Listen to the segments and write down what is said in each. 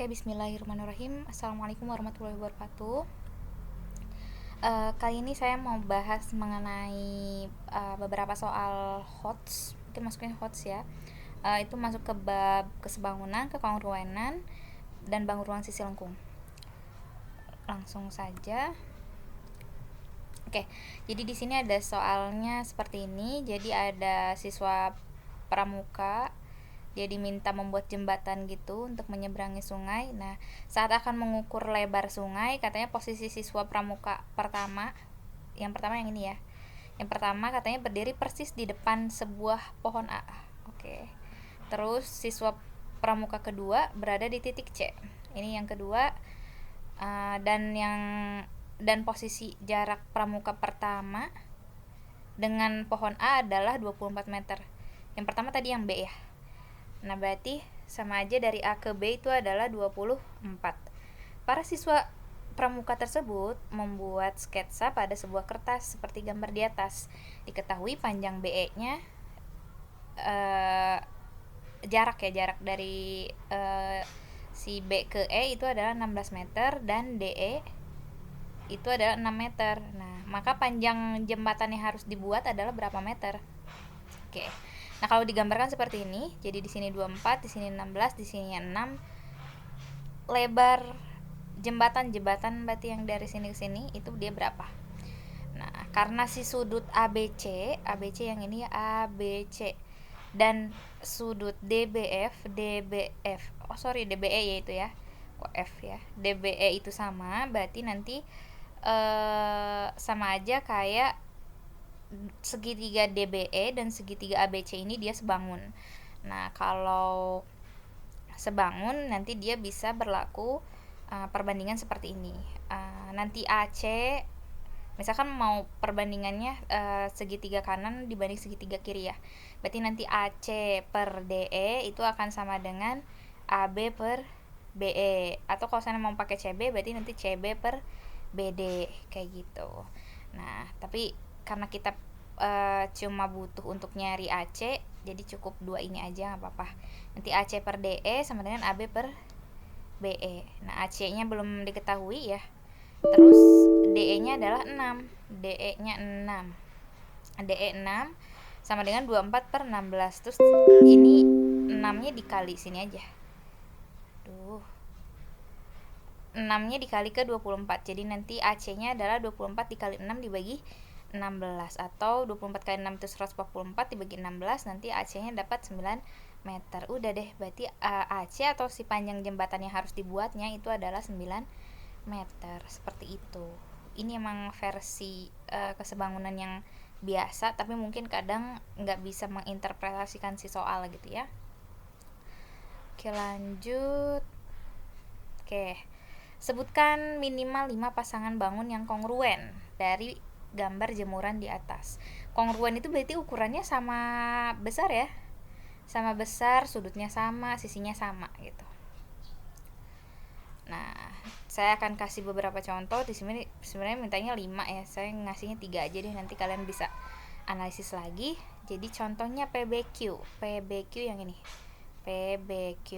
Oke, bismillahirrahmanirrahim. Assalamualaikum warahmatullahi wabarakatuh. Kali ini saya mau bahas mengenai beberapa soal HOTS. Mungkin masuknya HOTS ya. Itu masuk ke bab kesebangunan, kekongruenan, dan bangun sisi lengkung. Langsung saja. Oke, jadi di sini ada soalnya seperti ini. Jadi ada siswa pramuka, dia diminta membuat jembatan gitu untuk menyeberangi sungai. Nah, saat akan mengukur lebar sungai, katanya posisi siswa pramuka pertama, yang pertama yang ini ya. Yang pertama katanya berdiri persis di depan sebuah pohon A. Oke. Terus siswa pramuka kedua berada di titik C. Ini yang kedua. Dan posisi jarak pramuka pertama dengan pohon A adalah 24 meter. Yang pertama tadi yang B ya. Nah, berarti sama aja dari A ke B itu adalah 24. Para siswa pramuka tersebut membuat sketsa pada sebuah kertas seperti gambar di atas. Diketahui panjang BE-nya jarak dari si B ke E itu adalah 16 meter dan DE itu adalah 6 meter. Nah, maka panjang jembatan yang harus dibuat adalah berapa meter? Oke. Nah, kalau digambarkan seperti ini, jadi di sini 24, di sini 16, di sini 6. Lebar jembatan berarti yang dari sini ke sini itu dia berapa? Nah, karena si sudut ABC yang ini ya ABC dan sudut DBE yaitu ya. Kok F ya? DBE itu sama, berarti nanti sama aja kayak segitiga DBE dan segitiga ABC ini dia sebangun. Nah, kalau sebangun nanti dia bisa berlaku perbandingan seperti ini. Nanti AC misalkan mau perbandingannya segitiga kanan dibanding segitiga kiri ya. Berarti nanti AC per DE itu akan sama dengan AB per BE. Atau kalau saya mau pakai CB berarti nanti CB per BD kayak gitu. Nah, tapi karena kita cuma butuh untuk nyari AC, jadi cukup dua ini aja nggak apa-apa. Nanti AC per DE sama dengan AB per BE. Nah, AC-nya belum diketahui ya. Terus DE-nya adalah 6. DE-nya 6. DE 6 sama dengan 24 per 16. Terus ini 6-nya dikali sini aja. 6-nya dikali ke 24. Jadi nanti AC-nya adalah 24 dikali 6 dibagi 16 atau 24 kali 6 itu 144 dibagi 16, nanti AC-nya dapat 9 meter. Udah deh, berarti AC atau si panjang jembatan yang harus dibuatnya itu adalah 9 meter. Seperti itu. Ini emang versi kesebangunan yang biasa, tapi mungkin kadang nggak bisa menginterpretasikan si soal gitu ya. Oke, lanjut. Oke. Sebutkan minimal 5 pasangan bangun yang kongruen dari gambar jemuran di atas. Kongruen itu berarti ukurannya sama besar ya. Sama besar, sudutnya sama, sisinya sama gitu. Nah, saya akan kasih beberapa contoh. Di sini sebenarnya mintanya 5 ya. Saya ngasihnya 3 aja deh, nanti kalian bisa analisis lagi. Jadi contohnya PBQ. PBQ yang ini. PBQ,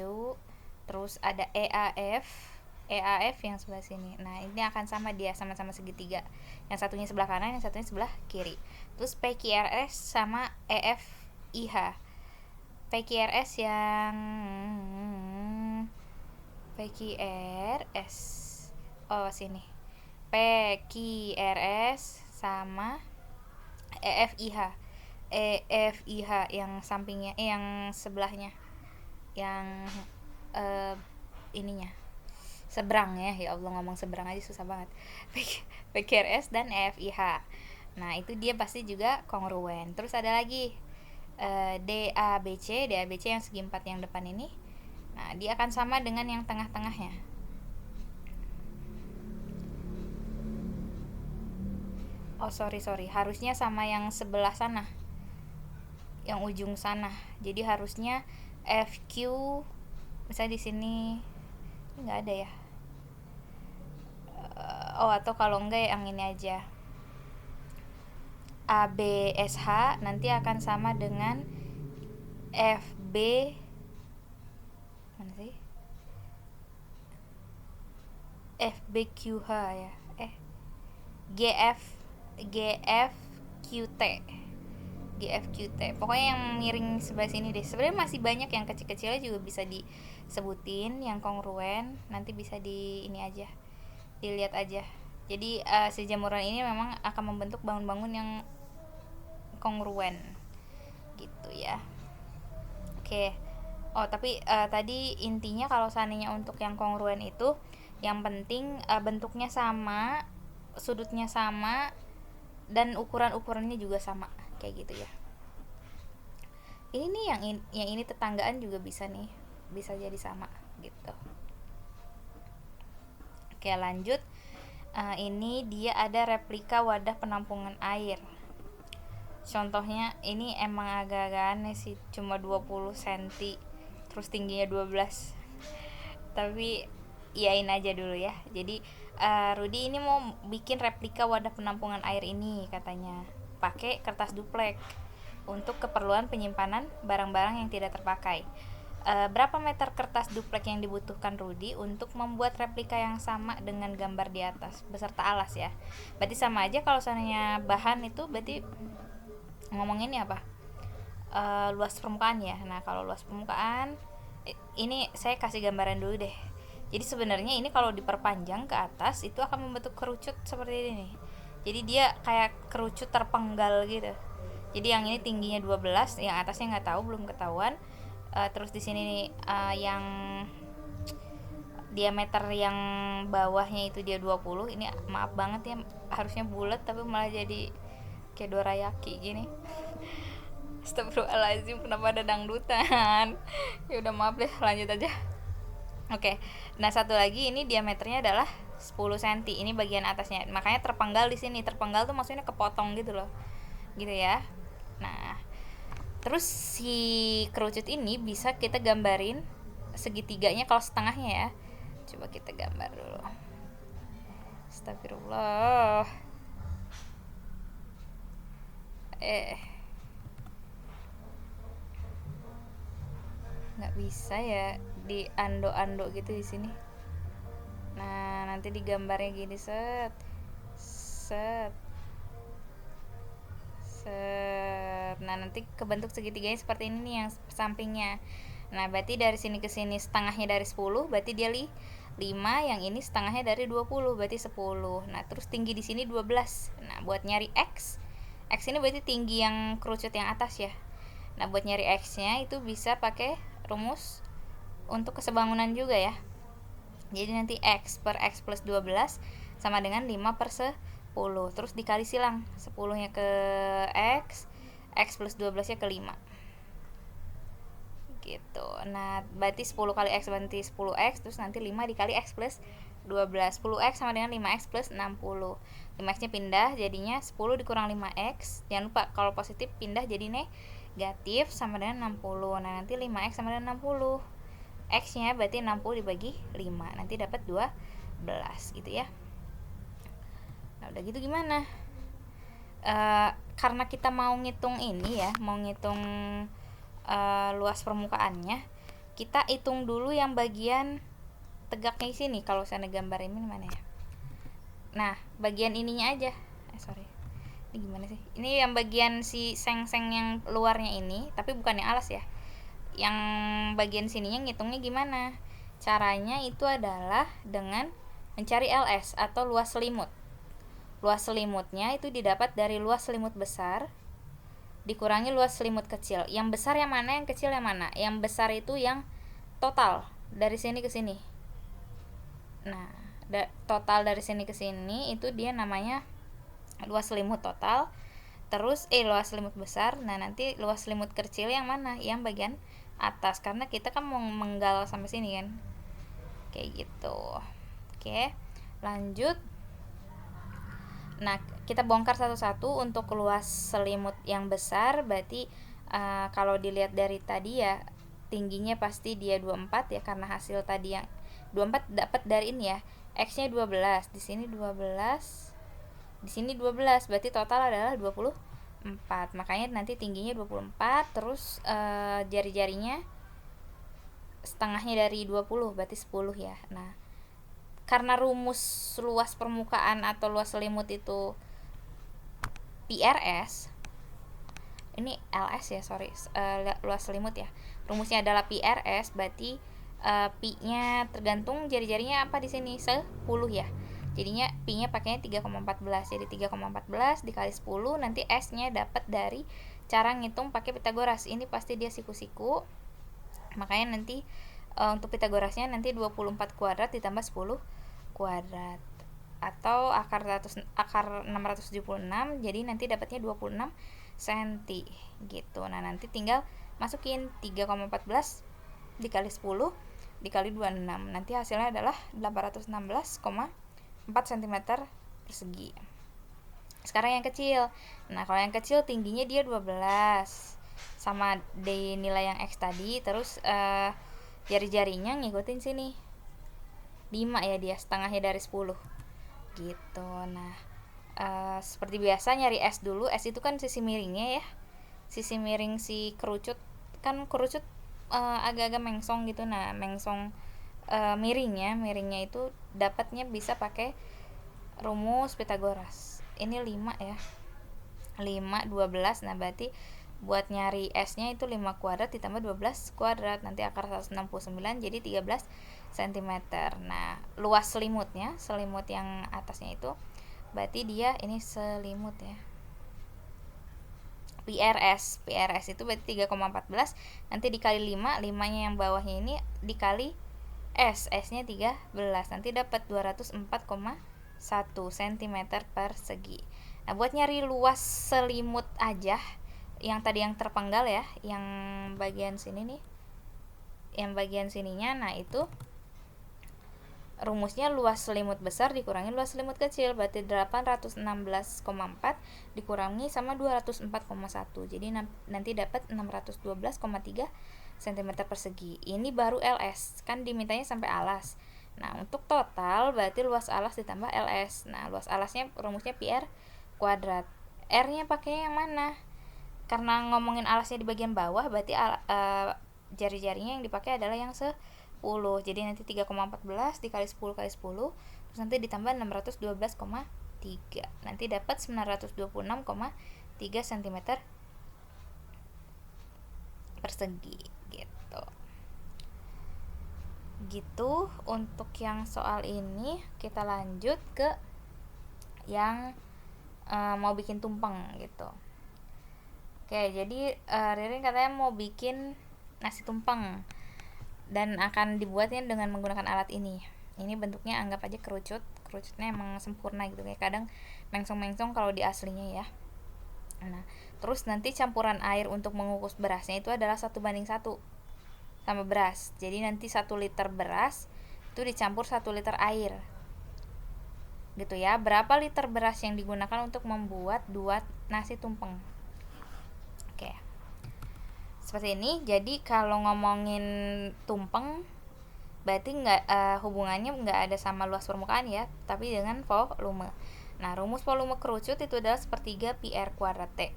terus ada EAF yang sebelah sini. Nah, ini akan sama dia, sama-sama segitiga. Yang satunya sebelah kanan, yang satunya sebelah kiri. Terus PQRS sama EFIH. PQRS yang PQRS. Oh, sini. PQRS sama EFIH. EFIH yang sampingnya, yang sebelahnya. Yang ininya seberang ya Allah, ngomong seberang aja susah banget. PQRS dan EFIH. Nah, itu dia pasti juga kongruen. Terus ada lagi DABC yang segi 4 yang depan ini. Nah, dia akan sama dengan yang tengah-tengahnya. Oh, sorry. Harusnya sama yang sebelah sana. Yang ujung sana. Jadi harusnya FQ misalnya di sini nggak ada ya. Atau kalau enggak yang ini aja. ABSH nanti akan sama dengan FB mana sih? FBQH ya, GF GFQT GFQT, pokoknya yang miring sebelah sini deh. Sebenarnya masih banyak yang kecil-kecilnya juga bisa disebutin yang kongruen, nanti bisa di ini aja, dilihat aja. Jadi si jamuran ini memang akan membentuk bangun-bangun yang kongruen gitu ya. Oke. Oh, tapi tadi intinya kalau seandainya untuk yang kongruen itu yang penting bentuknya sama, sudutnya sama, dan ukuran-ukurannya juga sama kayak gitu ya. Ini nih yang ini tetanggaan juga bisa nih, bisa jadi sama gitu. Oke, lanjut. Ini dia ada replika wadah penampungan air. Contohnya ini emang agak-agak aneh sih, cuma 20 cm terus tingginya 12. Tapi iyain aja dulu ya. Jadi Rudy ini mau bikin replika wadah penampungan air ini katanya pakai kertas duplek untuk keperluan penyimpanan barang-barang yang tidak terpakai. Berapa meter kertas duplek yang dibutuhkan Rudy untuk membuat replika yang sama dengan gambar di atas beserta alas ya. Berarti sama aja kalau seandainya bahan itu berarti ngomonginnya apa? Luas permukaan ya. Nah, kalau luas permukaan ini saya kasih gambaran dulu deh. Jadi sebenarnya ini kalau diperpanjang ke atas itu akan membentuk kerucut seperti ini nih. Jadi dia kayak kerucut terpenggal gitu. Jadi yang ini tingginya 12, yang atasnya nggak tahu, belum ketahuan. Terus di sini nih yang diameter yang bawahnya itu dia 20. Ini maaf banget ya, harusnya bulat tapi malah jadi kayak dorayaki gini. Astagfirullahaladzim, kenapa ada dangdutan? Ya udah maaf deh, lanjut aja. Oke. Nah, satu lagi ini diameternya adalah 10 cm. Ini bagian atasnya. Makanya terpenggal di sini. Terpenggal tuh maksudnya kepotong gitu loh. Gitu ya. Nah, terus si kerucut ini bisa kita gambarin segitiganya kalau setengahnya ya. Coba kita gambar dulu. Astagfirullah. Nggak bisa ya di ando-ando gitu di sini. Nah, nanti digambarnya gini, set set set. Nah, nanti kebentuk segitiganya seperti ini nih yang sampingnya. Nah, berarti dari sini ke sini setengahnya dari 10, berarti dia 5, yang ini setengahnya dari 20, berarti 10. Nah, terus tinggi di sini 12. Nah, buat nyari X ini berarti tinggi yang kerucut yang atas ya. Nah, buat nyari X-nya itu bisa pakai rumus untuk kesebangunan juga ya. Jadi nanti X per X plus 12 sama dengan 5 per 10. Terus dikali silang 10-nya ke X plus 12-nya ke 5 gitu. Nah, berarti 10 kali X berarti 10X, terus nanti 5 dikali X plus 12. 10X sama dengan 5X plus 60. 5X nya pindah, jadinya 10 dikurang 5X. Jangan lupa kalau positif pindah jadi negatif sama dengan 60. Nah, nanti 5X sama dengan 60. X nya berarti 60 dibagi 5, nanti dapat 12 gitu ya. Nah, udah gitu gimana? Karena kita mau ngitung ini ya, mau ngitung luas permukaannya, kita hitung dulu yang bagian tegaknya di sini. Kalau saya gambar ini mana ya? Nah, bagian ininya aja. Sorry. Ini gimana sih? Ini yang bagian si seng-seng yang luarnya ini, tapi bukan yang alas ya. Yang bagian sininya ngitungnya gimana? Caranya itu adalah dengan mencari LS atau luas selimut. Luas selimutnya itu didapat dari luas selimut besar dikurangi luas selimut kecil. Yang besar yang mana, yang kecil yang mana? Yang besar itu yang total dari sini ke sini. Nah, total dari sini ke sini itu dia namanya luas selimut total. Terus luas selimut besar. Nah, nanti luas selimut kecil yang mana? Yang bagian atas, karena kita kan mau menggal sampai sini kan, kayak gitu. Oke, lanjut. Nah, kita bongkar satu-satu. Untuk luas selimut yang besar berarti kalau dilihat dari tadi ya, tingginya pasti dia 24 ya, karena hasil tadi yang 24 dapat dari ini ya. X nya 12, di sini 12, di sini 12, berarti total adalah 24. Makanya nanti tingginya 24, terus jari-jarinya setengahnya dari 20, berarti 10 ya. Nah, karena rumus luas permukaan atau luas selimut itu PRS, ini LS ya, sorry, luas selimut ya, rumusnya adalah PRS, berarti pi-nya tergantung jari-jarinya apa di sini, 10 ya, jadinya pi-nya pakainya 3,14, jadi 3,14 dikali 10, nanti S-nya dapat dari cara ngitung pakai Pitagoras. Ini pasti dia siku-siku, makanya nanti untuk Pitagorasnya nanti 24 kuadrat ditambah 10 kuadrat atau akar 676, jadi nanti dapatnya 26 cm gitu. Nah, nanti tinggal masukin 3,14 dikali 10 dikali 26, nanti hasilnya adalah 816,4 cm persegi. Sekarang yang kecil. Nah, kalau yang kecil tingginya dia 12 sama di nilai yang X tadi, terus jari-jarinya ngikutin sini 5 ya, dia setengahnya dari 10 gitu. Nah, seperti biasa nyari S dulu. S itu kan sisi miringnya ya, sisi miring si kerucut, kan kerucut agak-agak mengsong gitu. Nah, mengsong miringnya itu dapatnya bisa pakai rumus Pitagoras. Ini 5 ya, 5 12. Nah, berarti buat nyari S-nya itu 5 kuadrat ditambah 12 kuadrat, nanti akar 169, jadi 13 cm. Nah, luas selimutnya, selimut yang atasnya itu berarti dia ini selimut ya, PRS itu berarti 3,14, nanti dikali 5, 5-nya yang bawahnya ini dikali S-nya 13, nanti dapat 204,1 cm persegi. Nah, buat nyari luas selimut aja yang tadi yang terpenggal ya, yang bagian sini nih, yang bagian sininya, nah itu rumusnya luas selimut besar dikurangi luas selimut kecil, berarti 816,4 dikurangi sama 204,1, jadi nanti dapat 612,3 cm persegi. Ini baru LS, kan dimintanya sampai alas. Nah, untuk total berarti luas alas ditambah LS. Nah, luas alasnya rumusnya PR kuadrat. R-nya pakainya yang mana? Karena ngomongin alasnya di bagian bawah, berarti jari-jarinya yang dipakai adalah yang 10. Jadi nanti 3,14 dikali 10 kali 10, terus nanti ditambah 612,3. Nanti dapat 926,3 cm persegi gitu. Gitu untuk yang soal ini. Kita lanjut ke yang mau bikin tumpeng gitu. Oke, jadi Ririn katanya mau bikin nasi tumpeng dan akan dibuatnya dengan menggunakan alat ini. Ini bentuknya anggap aja kerucutnya emang sempurna gitu, kayak kadang mengsong-mengsong kalau di aslinya ya. Nah, terus nanti campuran air untuk mengukus berasnya itu adalah 1:1 sama beras. Jadi nanti 1 liter beras itu dicampur 1 liter air gitu ya. Berapa liter beras yang digunakan untuk membuat 2 nasi tumpeng? Oke, seperti ini. Jadi kalau ngomongin tumpeng berarti hubungannya nggak ada sama luas permukaan ya, tapi dengan volume. Nah, rumus volume kerucut itu adalah 1/3 pi r kuadrat T.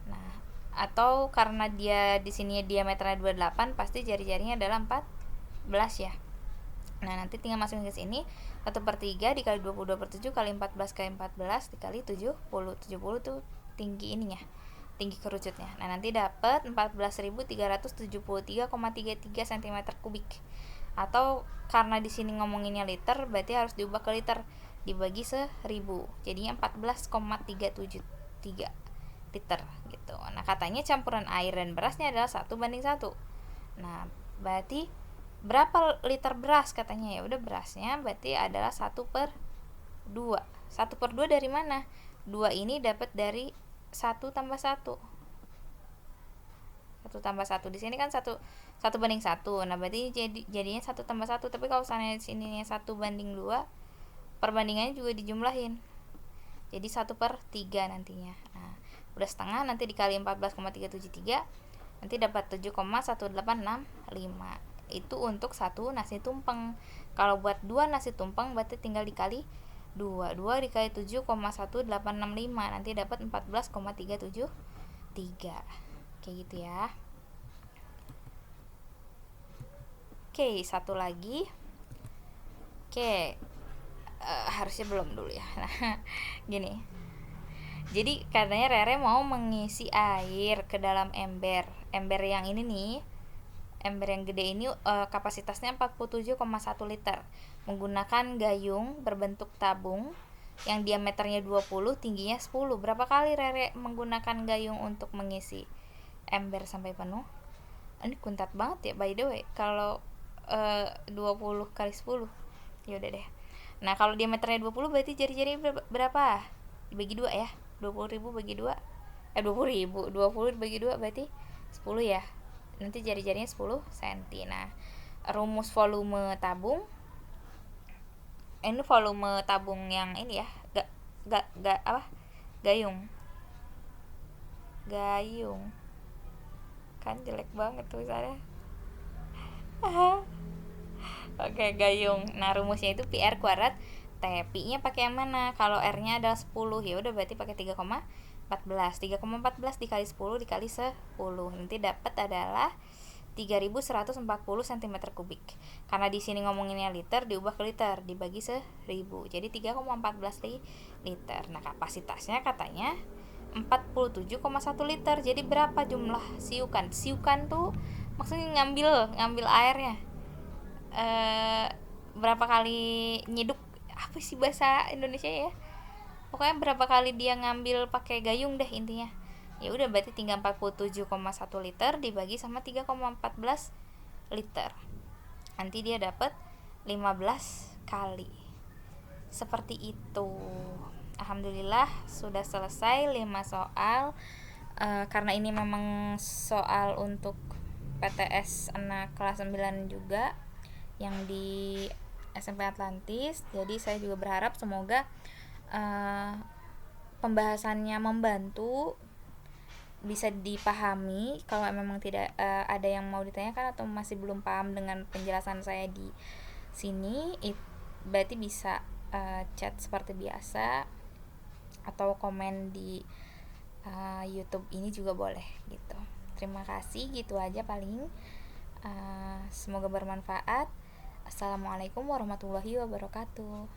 Nah, atau karena dia di sini diameternya 28, pasti jari-jarinya adalah 14 ya. Nah, nanti tinggal masukin ke sini 1/3 dikali 22/7 kali 14 kali 14 dikali 70. 70 tuh tinggi ininya, tinggi kerucutnya. Nah, nanti dapat 14.373,33 cm kubik. Atau karena di sini ngomonginnya liter, berarti harus diubah ke liter, dibagi 1000. Jadinya 14,373 liter gitu. Nah, katanya campuran air dan berasnya adalah 1:1. Nah, berarti berapa liter beras katanya? Ya udah, berasnya berarti adalah 1/2. 1/2 dari mana? 2 ini dapat dari 1 tambah 1. 1 tambah 1 di sini kan 1:1. Nah, berarti jadinya 1 tambah 1. Tapi kalau misalnya sininya 1:2, perbandingannya juga dijumlahin. Jadi 1/3 nantinya. Nah, udah setengah, nanti dikali 14,373, nanti dapat 7,1865. Itu untuk 1 nasi tumpeng. Kalau buat 2 nasi tumpeng berarti tinggal dikali 2. 2 dikali 7,1865, nanti dapat 14,373. Kayak gitu ya. Oke, satu lagi. Oke, harusnya belum dulu ya. Nah, gini. Jadi katanya Rere mau mengisi air ke dalam ember. Ember yang ini nih, ember yang gede ini kapasitasnya 47,1 liter. Menggunakan gayung berbentuk tabung yang diameternya 20, tingginya 10. Berapa kali Rere menggunakan gayung untuk mengisi ember sampai penuh? Ini kuntat banget ya by the way. Kalau 20 kali 10. Ya udah deh. Nah, kalau diameternya 20 berarti jari-jari berapa? Dibagi 2 ya. 20.000 bagi 2. 20.000. 20 dibagi 2 berarti 10 ya. Nanti jari-jarinya 10 cm. Nah, rumus volume tabung, ini volume tabung yang ini ya. Gak apa? Gayung. Gayung. Kan jelek banget tulisannya. Oke, gayung. Nah, rumusnya itu PR kuadrat. T, Pi-nya pakai yang mana? Kalau R-nya adalah 10, ya udah berarti pakai 3,14. 3,14 dikali 10 dikali 10. Nanti dapat adalah 3140 cm kubik. Karena di sini ngomonginnya liter, diubah ke liter, dibagi 1000. Jadi 3,14 liter. Nah, kapasitasnya katanya 47,1 liter. Jadi berapa jumlah siukan? Siukan tuh maksudnya ngambil airnya. Berapa kali nyiduk, apa sih bahasa Indonesia ya, pokoknya berapa kali dia ngambil pakai gayung deh intinya. Ya udah berarti tinggal 47,1 liter dibagi sama 3,14 liter, nanti dia dapat 15 kali. Seperti itu. Alhamdulillah sudah selesai 5 soal. Karena ini memang soal untuk PTS anak kelas 9 juga yang di SMP Atlantis. Jadi saya juga berharap semoga pembahasannya membantu, bisa dipahami. Kalau memang tidak ada yang mau ditanyakan atau masih belum paham dengan penjelasan saya di sini, berarti bisa chat seperti biasa atau komen di YouTube ini juga boleh gitu. Terima kasih, gitu aja paling. Semoga bermanfaat. Assalamualaikum warahmatullahi wabarakatuh.